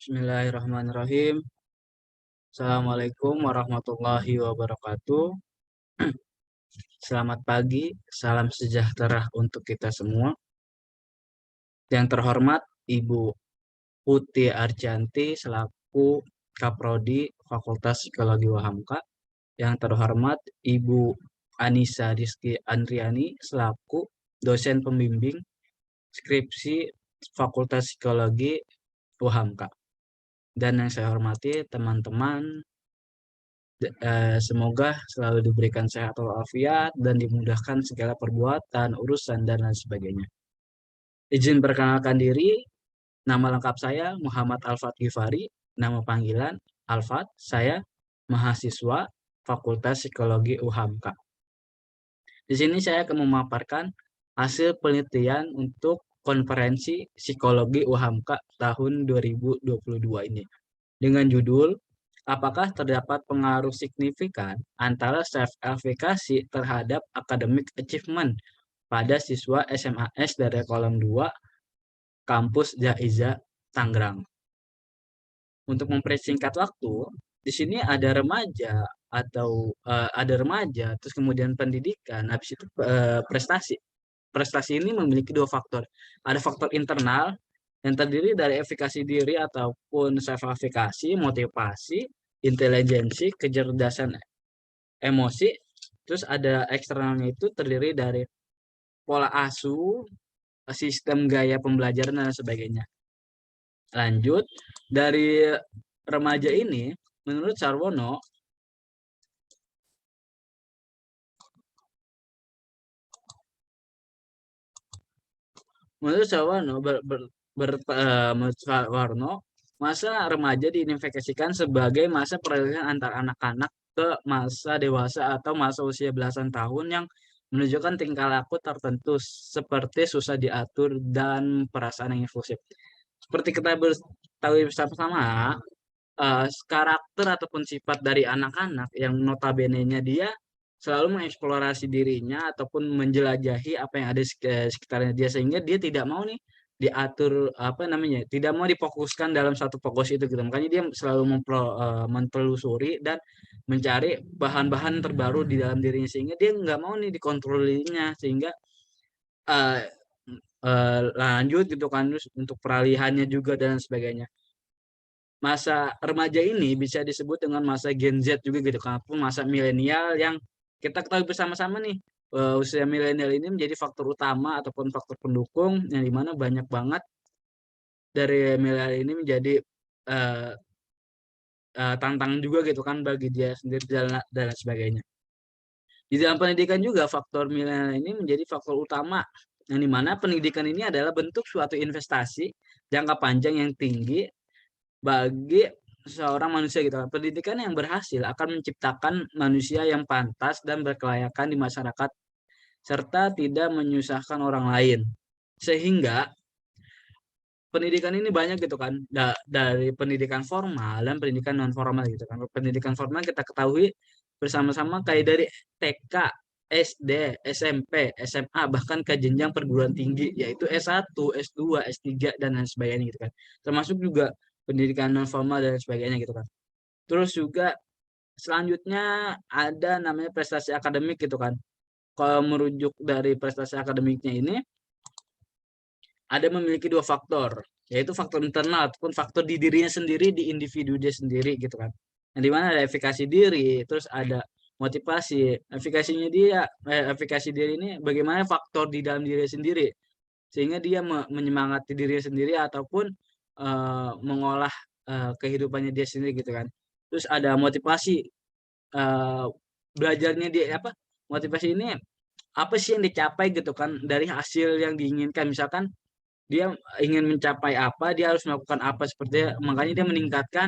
Bismillahirrahmanirrahim. Assalamualaikum warahmatullahi wabarakatuh. Selamat pagi, salam sejahtera untuk kita semua. Yang terhormat Ibu Putih Arjanti selaku Kaprodi Fakultas Psikologi UHAMKA. Yang terhormat Ibu Anissa Rizky Andriani selaku dosen pembimbing skripsi Fakultas Psikologi UHAMKA. Dan yang saya hormati teman-teman, semoga selalu diberikan sehat walafiat dan dimudahkan segala perbuatan, urusan, dan lain sebagainya. Izin perkenalkan diri, nama lengkap saya Muhammad Alfat Gifari, nama panggilan Alfat, saya mahasiswa Fakultas Psikologi UHAMKA. Di sini saya akan memaparkan hasil penelitian untuk konferensi Psikologi UHAMKA tahun 2022 ini dengan judul apakah terdapat pengaruh signifikan antara self-efficacy terhadap academic achievement pada siswa SMAS dari kolom 2 kampus Jaiza Tangerang. Untuk mempersingkat waktu, di sini ada remaja terus kemudian pendidikan, habis itu prestasi. Prestasi ini memiliki dua faktor. Ada faktor internal yang terdiri dari efikasi diri ataupun self-efikasi, motivasi, intelijensi, kecerdasan emosi. Terus ada eksternalnya itu terdiri dari pola asuh, sistem gaya pembelajaran dan sebagainya. Lanjut, dari remaja ini, menurut Sarwono, masa remaja diidentifikasikan sebagai masa peralihan antar anak-anak ke masa dewasa atau masa usia belasan tahun yang menunjukkan tingkah laku tertentu seperti susah diatur dan perasaan yang impulsif. Seperti kita ketahui bersama-sama, karakter ataupun sifat dari anak-anak yang notabene-nya dia selalu mengeksplorasi dirinya ataupun menjelajahi apa yang ada di sekitarnya dia, sehingga dia tidak mau nih diatur tidak mau difokuskan dalam satu fokus itu gitu. Makanya dia selalu mentelusuri dan mencari bahan-bahan terbaru di dalam dirinya, sehingga dia nggak mau nih dikontrol dirinya, sehingga uh, lanjut gitu kan, terus untuk peralihannya juga dan sebagainya. Masa remaja ini bisa disebut dengan masa Gen Z juga gitu kan, pun masa milenial yang kita ketahui bersama-sama nih, usia milenial ini menjadi faktor utama ataupun faktor pendukung yang dimana banyak banget dari milenial ini menjadi uh, tantangan juga gitu kan bagi dia sendiri dan sebagainya. Di dalam pendidikan juga faktor milenial ini menjadi faktor utama yang dimana pendidikan ini adalah bentuk suatu investasi jangka panjang yang tinggi bagi seorang manusia gitu. Pendidikan yang berhasil akan menciptakan manusia yang pantas dan berkelayakan di masyarakat serta tidak menyusahkan orang lain. Sehingga pendidikan ini banyak gitu kan, dari pendidikan formal dan pendidikan non formal gitu kan. Pendidikan formal kita ketahui bersama-sama kayak dari TK, SD, SMP, SMA, bahkan ke jenjang perguruan tinggi yaitu S1, S2, S3 dan lain sebagainya gitu kan. Termasuk juga pendidikan non formal dan sebagainya gitu kan. Terus juga selanjutnya ada namanya prestasi akademik gitu kan. Kalau merujuk dari prestasi akademiknya ini ada memiliki dua faktor, yaitu faktor internal ataupun faktor di dirinya sendiri, di individu dia sendiri gitu kan. Yang dimana ada efikasi diri, terus ada motivasi. Efikasi diri ini bagaimana faktor di dalam diri sendiri, sehingga dia menyemangati diri sendiri ataupun mengolah kehidupannya dia sendiri gitu kan. Terus ada motivasi, belajarnya dia apa? Motivasi ini apa sih yang dicapai gitu kan dari hasil yang diinginkan, misalkan dia ingin mencapai apa, dia harus melakukan apa, seperti makanya dia meningkatkan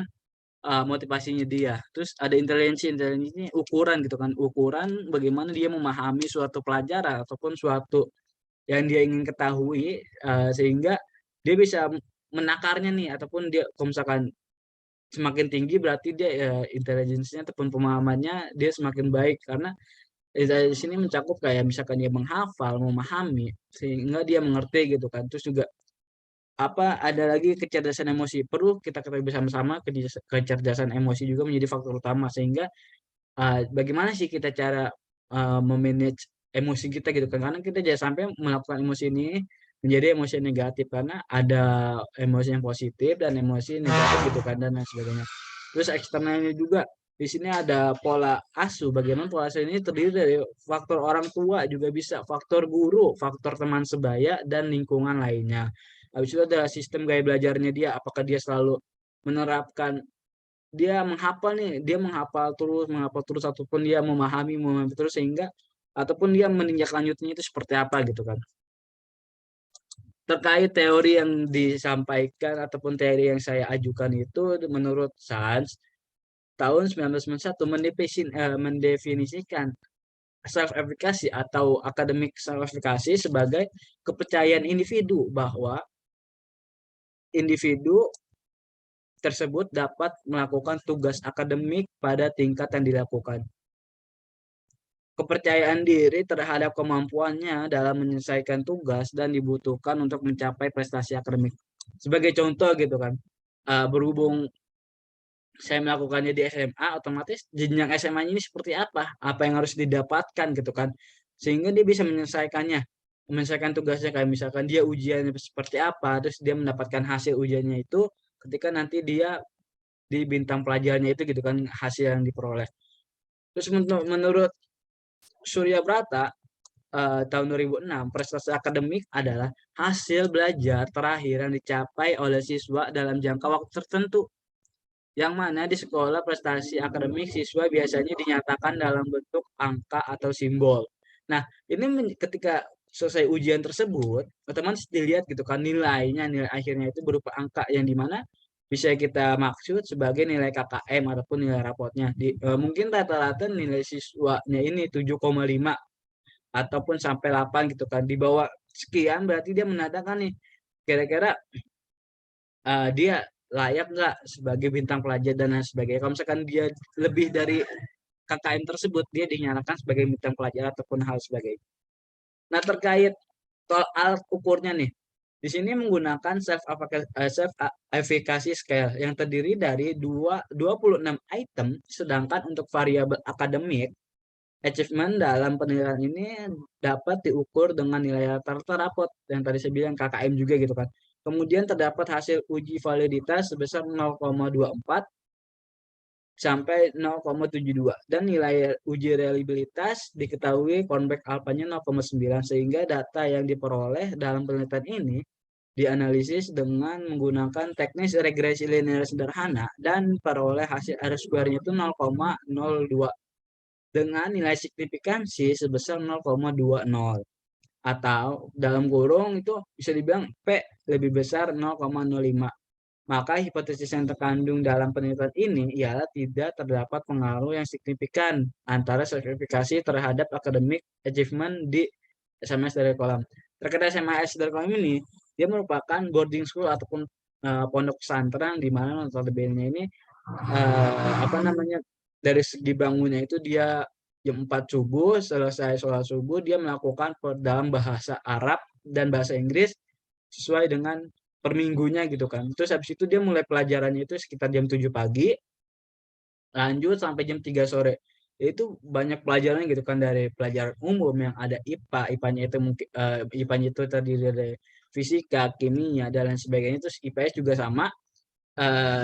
motivasinya dia. Terus ada intelijensi ini ukuran gitu kan, ukuran bagaimana dia memahami suatu pelajaran ataupun suatu yang dia ingin ketahui, sehingga dia bisa menakarnya nih, ataupun dia kalau misalkan semakin tinggi berarti dia intelijensinya ataupun pemahamannya dia semakin baik, karena dari sini mencakup kayak misalkan dia menghafal, memahami sehingga dia mengerti gitu kan. Terus juga ada lagi kecerdasan emosi. Perlu kita ketahui bersama-sama kecerdasan emosi juga menjadi faktor utama sehingga bagaimana sih kita cara memanage emosi kita gitu kan, karena kita jangan sampai melakukan emosi ini menjadi emosi yang negatif karena ada emosi yang positif dan emosi negatif gitu kan dan lain sebagainya. Terus eksternalnya juga di sini ada pola asuh. Bagaimana pola asuh ini terdiri dari faktor orang tua juga bisa, faktor guru, faktor teman sebaya dan lingkungan lainnya. Habis itu ada sistem gaya belajarnya dia, apakah dia selalu menerapkan dia menghafal terus ataupun dia memahami terus sehingga ataupun dia menindaklanjutinya itu seperti apa gitu kan. Terkait teori yang disampaikan ataupun teori yang saya ajukan itu menurut Sains tahun 1991 mendefinisikan self efficacy atau academic self efficacy sebagai kepercayaan individu bahwa individu tersebut dapat melakukan tugas akademik pada tingkat yang dilakukan. Kepercayaan diri terhadap kemampuannya dalam menyelesaikan tugas dan dibutuhkan untuk mencapai prestasi akademik. Sebagai contoh gitu kan, berhubung saya melakukannya di SMA, otomatis jenjang SMA ini seperti apa yang harus didapatkan gitu kan, sehingga dia bisa menyelesaikan tugasnya kayak misalkan dia ujiannya seperti apa, terus dia mendapatkan hasil ujiannya itu ketika nanti dia di bintang pelajarnya itu gitu kan hasil yang diperoleh. Terus menurut Surya Brata tahun 2006 prestasi akademik adalah hasil belajar terakhir yang dicapai oleh siswa dalam jangka waktu tertentu, yang mana di sekolah prestasi akademik siswa biasanya dinyatakan dalam bentuk angka atau simbol. Nah, ini ketika selesai ujian tersebut, otomatis dilihat gitu kan nilainya, nilai akhirnya itu berupa angka yang dimana bisa kita maksud sebagai nilai KKM ataupun nilai rapotnya. Mungkin rata-rata nilai siswanya ini 7,5 ataupun sampai 8 gitu kan. Di bawah sekian berarti dia menandakan nih kira-kira dia layak nggak sebagai bintang pelajar dan lain sebagainya. Kalau misalkan dia lebih dari KKM tersebut, dia dinyatakan sebagai bintang pelajar ataupun hal sebagainya. Nah, terkait alat ukurnya nih, di sini menggunakan self efficacy scale yang terdiri dari 26 item, sedangkan untuk variabel akademik achievement dalam penilaian ini dapat diukur dengan nilai rata-rata rapot yang tadi saya bilang KKM juga gitu kan. Kemudian terdapat hasil uji validitas sebesar 0,24 sampai 0,72 dan nilai uji reliabilitas diketahui convex alpanya 0,9 sehingga data yang diperoleh dalam penelitian ini dianalisis dengan menggunakan teknis regresi linear sederhana dan peroleh hasil R-square-nya itu 0,02 dengan nilai signifikansi sebesar 0,20 atau dalam kurung itu bisa dibilang P lebih besar 0,05. Maka hipotesis yang terkandung dalam penelitian ini ialah tidak terdapat pengaruh yang signifikan antara sertifikasi terhadap academic achievement di SMS dari kolam. Terkait SMS dari kolam ini, dia merupakan boarding school ataupun pondok pesantren di mana notabene ini dari segi bangunnya itu dia jam 4 subuh, selesai sholat subuh dia melakukan dalam bahasa Arab dan bahasa Inggris sesuai dengan per minggunya gitu kan. Terus habis itu dia mulai pelajarannya itu sekitar jam 7 pagi, lanjut sampai jam 3 sore. Itu banyak pelajaran gitu kan, dari pelajaran umum yang ada IPA, IPA-nya itu mungkin IPA-nya itu terdiri dari fisika, kimia dan lain sebagainya. Terus IPS juga sama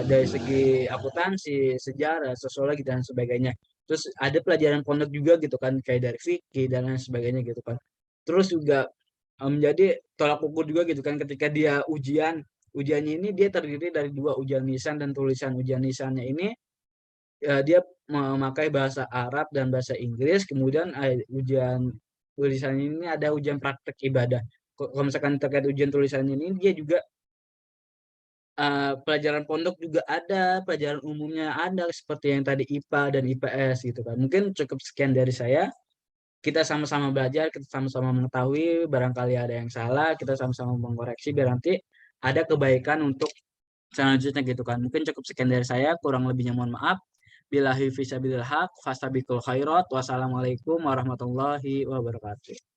dari segi akuntansi, sejarah, sosiologi dan sebagainya. Terus ada pelajaran pondok juga gitu kan, kayak dari fikih dan lain sebagainya gitu kan. Terus juga menjadi tolak ukur juga gitu kan ketika dia ujiannya ini dia terdiri dari 2 ujian lisan dan tulisan. Ujian lisannya ini dia memakai bahasa Arab dan bahasa Inggris, kemudian ujian tulisannya ini ada ujian praktek ibadah. Kalau misalkan terkait ujian tulisannya ini dia juga pelajaran pondok juga ada, pelajaran umumnya ada seperti yang tadi IPA dan IPS gitu kan. Mungkin cukup sekian dari saya. Kita sama-sama belajar, kita sama-sama mengetahui, barangkali ada yang salah, kita sama-sama mengoreksi biar nanti ada kebaikan untuk selanjutnya gitu kan. Mungkin cukup sekian dari saya, kurang lebihnya mohon maaf. Billahi fisabilillah haq, fastabiqul khairat. Wassalamualaikum warahmatullahi wabarakatuh.